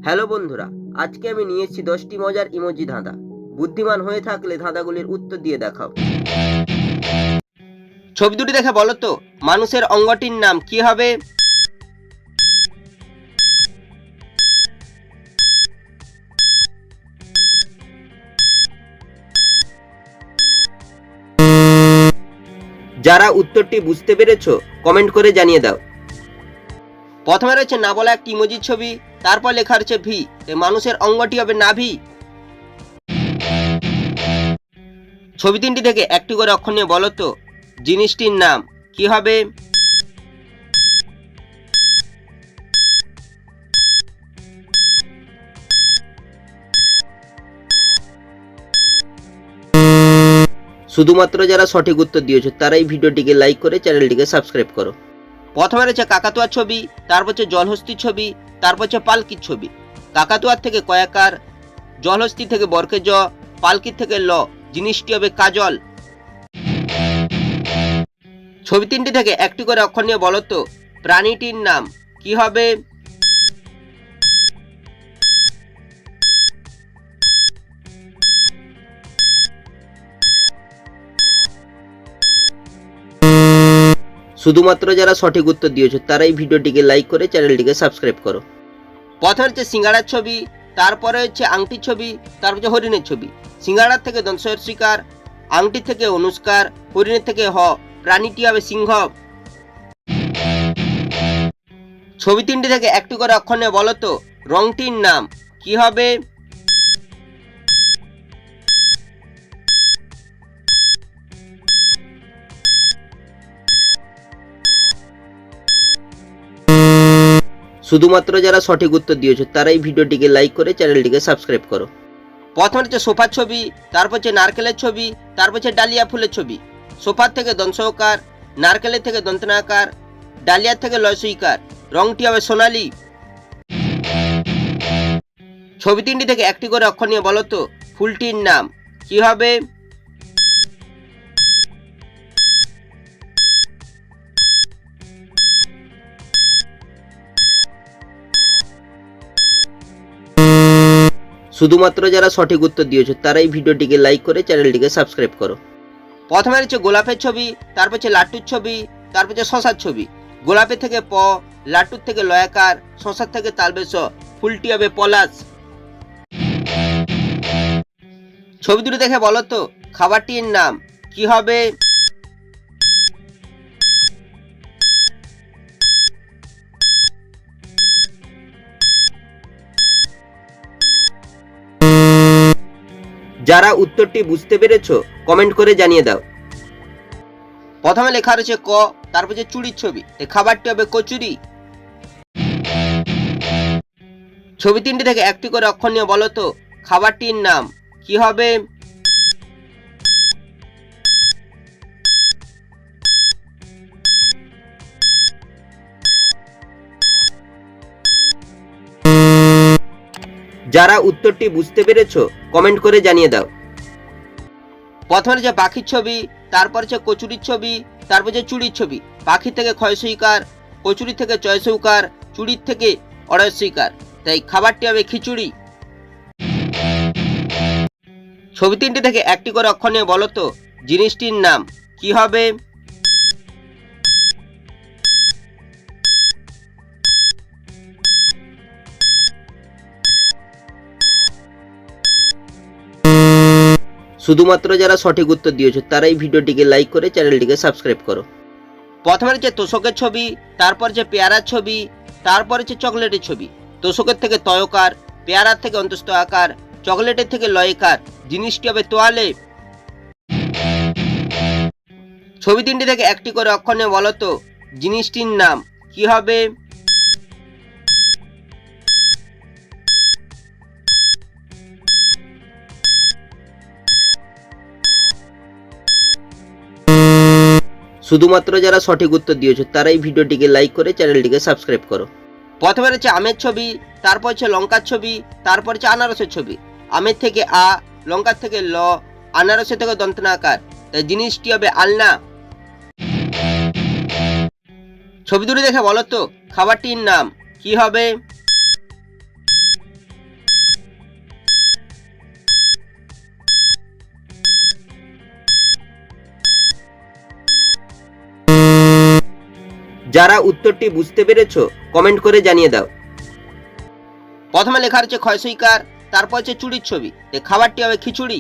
Hello বন্ধুরা, আজকে আমি নিয়ে এসেছি 10টি মজার ইমোজি ধাঁধা। বুদ্ধিমান হয়ে থাকলে ধাঁধাগুলির উত্তর দিয়ে দেখাও। ছবি দুটি দেখে বলো তো মানুষের অঙ্গটির নাম কি হবে? যারা উত্তরটি বুঝতে পেরেছো কমেন্ট করে জানিয়ে দাও। প্রথমে রয়েছে না বলা একটি ইমোজির ছবি, তারপর লেখা রয়েছে ভি, মানুষের অঙ্গটি হবে নাভি। ছবি তিনটি থেকে একটি করে অক্ষর নিয়ে বলো তো জিনিসটির নাম কি হবে? শুধুমাত্র যারা সঠিক উত্তর দিয়েছো তারাই ভিডিওটিকে লাইক করে চ্যানেলটিকে সাবস্ক্রাইব করো। প্রথমে রয়েছে কাকাতুয়ার ছবি, তারপর হচ্ছে জলহস্তির ছবি, তারপর হচ্ছে পালকির ছবি। কাকাতুয়ার থেকে কয়াকার, জলহস্তি থেকে বর্কে জ, পালকির থেকে ল, জিনিসটি হবে কাজল। ছবি তিনটি থেকে একটি করে অক্ষর নিয়ে বলো তো প্রাণীটির নাম কি হবে? শুধুমাত্র যারা সঠিক উত্তর দিয়েছো তারাই ভিডিওটিকে লাইক করে চ্যানেলটিকে সাবস্ক্রাইব করো। প্রথমে হচ্ছে সিঙ্গাড়ার ছবি, তারপরে হচ্ছে আংটির ছবি, তারপর হচ্ছে হরিণের ছবি। সিঙ্গাড়ার থেকে দংশয়ের শিকার, আংটি থেকে অনুষ্কার, হরিণের থেকে হ, প্রাণীটি হবে সিংহ। ছবি তিনটি থেকে একটি করে অক্ষর নিয়ে বলো তো রংটির নাম কি হবে? শুধুমাত্র যারা সঠিক উত্তর দিয়েছো তারাই ভিডিওটিকে লাইক করে চ্যানেলটিকে সাবস্ক্রাইব করো। প্রথমে হচ্ছে সোফার ছবি, তারপর হচ্ছে নারকেলের ছবি, তারপর হচ্ছে ডালিয়া ফুলের ছবি। সোফার থেকে দংশকার, নারকেলের থেকে দন্তনাকার, ডালিয়ার থেকে লয়সইকার, রংটি হবে সোনালি। ছবি তিনটি থেকে একটি করে অক্ষর নিয়ে বলো তো ফুলটির নাম কি হবে? শুধুমাত্র যারা সঠিক উত্তর দিয়েছো তারাই ভিডিওটিকে লাইক করে চ্যানেলটিকে সাবস্ক্রাইব করো। প্রথমে হচ্ছে গোলাপের ছবি, তারপর হচ্ছে লাট্টুর ছবি, তারপর হচ্ছে শশার ছবি। গোলাপের থেকে প, লাট্টুর থেকে লয়াকার, শশার থেকে তালবেশ, ফুলটি হবে পলাশ। ছবি দুটি দেখে বলো তো খাবারটির নাম কি হবে? যারা উত্তরটি বুঝতে পেরেছো কমেন্ট করে জানিয়ে দাও। প্রথমে লেখা রয়েছে ক, তারপর যে চুড়ির ছবি, খাবারটি হবে কচুরি। ছবি তিনটি থেকে একটি করে অক্ষর নিয়ে বলো তো খাবারটির নাম কি হবে? যারা উত্তরটি বুঝতে পেরেছো কমেন্ট করে জানিয়ে দাও। প্রথমে যে পাখির ছবি, তারপর হচ্ছে কচুরির ছবি, তারপর যে চুড়ির ছবি। পাখি থেকে ক্ষয়সইকার, কচুরি থেকে চয়সৌকার, চুড়ির থেকে অড়য়সইকার, তাই খাবারটি হবে খিচুড়ি। ছবি তিনটি থেকে একটি করে অক্ষর নিয়ে বলো তো জিনিসটির নাম কি হবে? শুধুমাত্র যারা সঠিক উত্তর দিয়েছো তারাই ভিডিওটিকে লাইক করে চ্যানেলটিকে সাবস্ক্রাইব করো। প্রথমে হচ্ছে তোষকের ছবি, তারপর হচ্ছে পেয়ারার ছবি, তারপর হচ্ছে চকলেটের ছবি। তোষকের থেকে তয়কার, পেয়ারার থেকে অন্তস্থ আকার, চকলেটের থেকে লয়কার, জিনিসটি হবে তোয়ালে। ছবি তিনটি থেকে একটি করে অক্ষর নিয়ে বলো তো জিনিসটির নাম কি হবে? শুধুমাত্র যারা সঠিক উত্তর দিয়েছো তারাই ভিডিওটিকে লাইক করে চ্যানেলটিকে সাবস্ক্রাইব করো। প্রথমে রয়েছে আমের ছবি, তারপর হচ্ছে লঙ্কার ছবি, তারপর হচ্ছে আনারসের ছবি। আমের থেকে আ, লঙ্কার থেকে ল, আনারসের থেকে দন্তনাকার, তাই জিনিসটি হবে আলনা। ছবি দুটি দেখে বলো তো খাবারটির নাম কি হবে? যারা উত্তরটি বুঝতে পেরেছো কমেন্ট করে জানিয়ে দাও। প্রথমে লেখা আছে ক্ষয়সইকার, তারপর হচ্ছে চুড়ির ছবি, খাবারটি হবে খিচুড়ি।